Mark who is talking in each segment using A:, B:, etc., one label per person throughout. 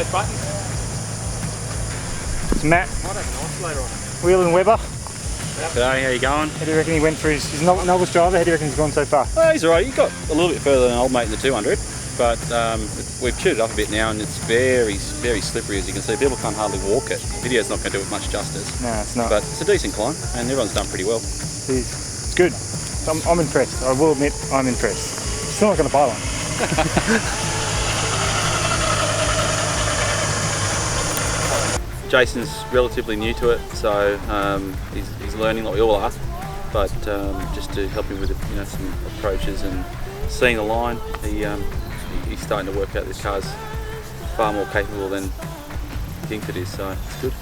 A: those buttons.
B: It's Matt.
A: Might have an oscillator on it.
B: Wheel and Weber.
C: G'day, how you going?
B: How do you reckon he went through his novice driver? How do you reckon he's gone so far?
C: Oh, he's alright. He got a little bit further than old mate in the 200, but we've chewed it up a bit now, and it's very, very slippery, as you can see. People can't hardly walk it. The video's not going to do it much justice.
B: No, it's not.
C: But it's a decent climb, and everyone's done pretty well.
B: It's good. I'm impressed. I will admit, I'm impressed. Still not going to buy one.
C: Jason's relatively new to it, so he's learning like we all are. But just to help him with some approaches and seeing the line, he's starting to work out this car's far more capable than he thinks it is. So it's good.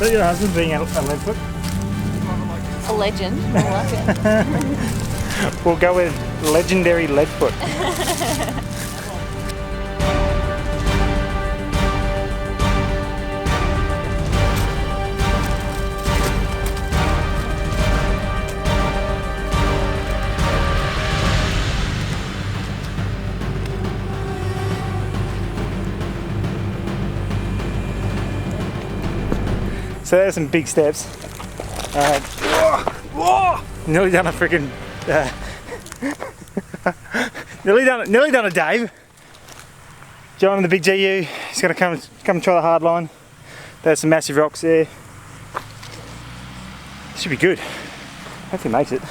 B: So your husband being a lead foot?
A: A legend. I like it.
B: We'll go with legendary lead foot. So there's some big steps. Nearly done a freaking nearly done a Dave. John and the big GU, he's gonna come and try the hard line. There's some massive rocks there. Should be good. Hopefully he makes it.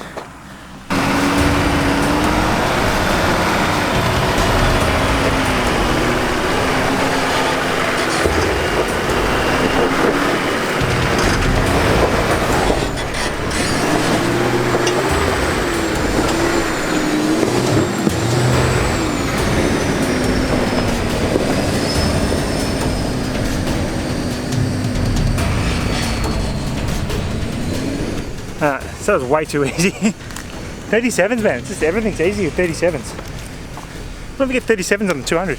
B: So it was way too easy. 37s, man, it's just everything's easy with 37s. What if we get 37s on the 200?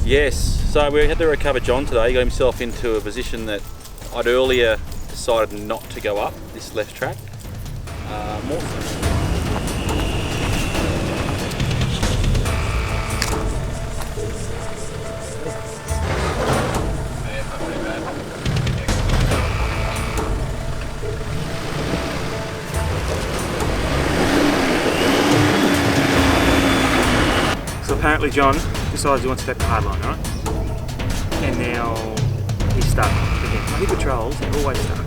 C: Yes, so we had to recover John today. He got himself into a position that I'd earlier decided not to go up, this left track. More
B: So apparently John decides he wants to take the hard line, right? And now he's stuck again. When he patrols, they're always stuck.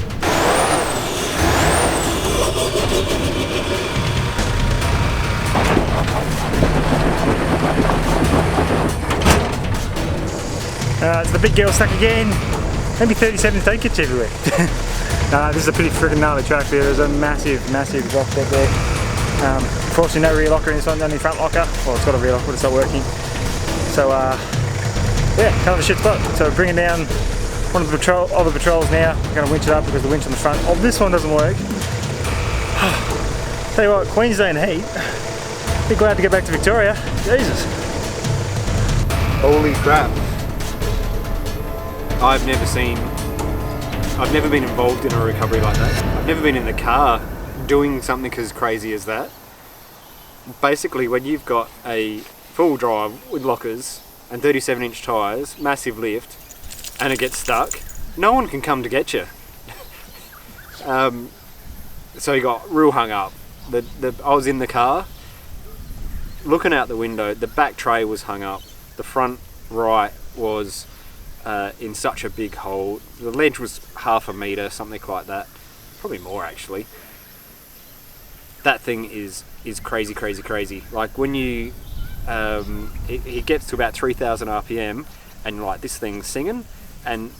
B: It's the big girl stuck again. Maybe 37s don't get you everywhere. Nah, this is a pretty freaking gnarly track. There's a massive rock bed there. Unfortunately no rear locker in this one, only front locker. Well, it's got a rear locker, but it's not working. So yeah, kind of a shit spot. So we're bringing down one of the patrols now. We're going to winch it up because the winch on the front of this one doesn't work. Tell you what, Queensland heat. Be glad to get back to Victoria. Jesus.
D: Holy crap. I've never been involved in a recovery like that. I've never been in the car doing something as crazy as that. Basically, when you've got a full drive with lockers and 37-inch tyres, massive lift, and it gets stuck, no one can come to get you. So you got real hung up. I was in the car, looking out the window, the back tray was hung up, the front right was in such a big hole, the ledge was half a metre, something like that, probably more actually. That thing is crazy, crazy, crazy. Like when you, it gets to about 3,000 RPM and you're like, this thing's singing, and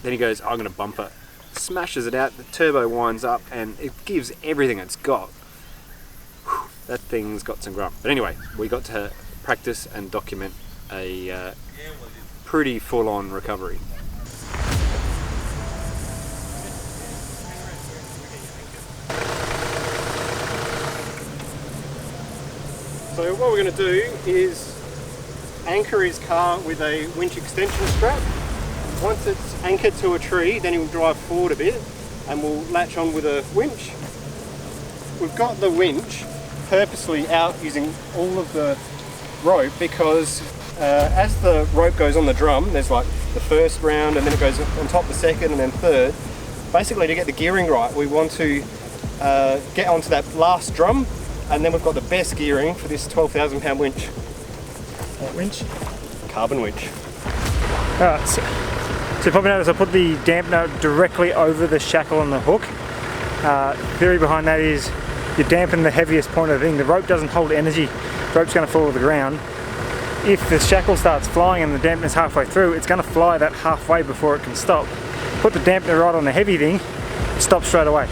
D: then he goes, I'm gonna bump it. Smashes it out, the turbo winds up, and it gives everything it's got. Whew, that thing's got some grunt. But anyway, we got to practice and document a pretty full-on recovery. So what we're going to do is anchor his car with a winch extension strap. Once it's anchored to a tree, then he'll drive forward a bit and we'll latch on with a winch. We've got the winch purposely out using all of the rope because as the rope goes on the drum, there's like the first round and then it goes on top the second and then third. Basically, to get the gearing right, we want to get onto that last drum, and then we've got the best gearing for this 12,000 pound winch.
B: What winch?
D: Carbon winch.
B: Alright, so you probably notice I put the dampener directly over the shackle on the hook. Theory behind that is you dampen the heaviest point of the thing. The rope doesn't hold energy. The rope's going to fall to the ground. If the shackle starts flying and the dampener's halfway through, it's going to fly that halfway before it can stop. Put the dampener right on the heavy thing, it stops straight away.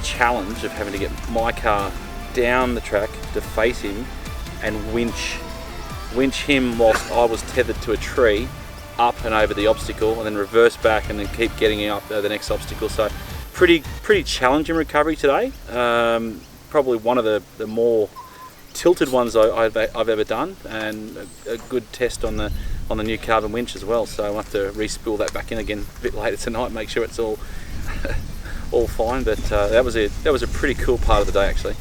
C: Challenge of having to get my car down the track to face him and winch him whilst I was tethered to a tree up and over the obstacle, and then reverse back and then keep getting up the next obstacle. So pretty challenging recovery today. Probably one of the more tilted ones I've ever done, and a good test on the new carbon winch as well. So I'll have to re-spool that back in again a bit later tonight, make sure it's all all fine. But that was a pretty cool part of the day actually.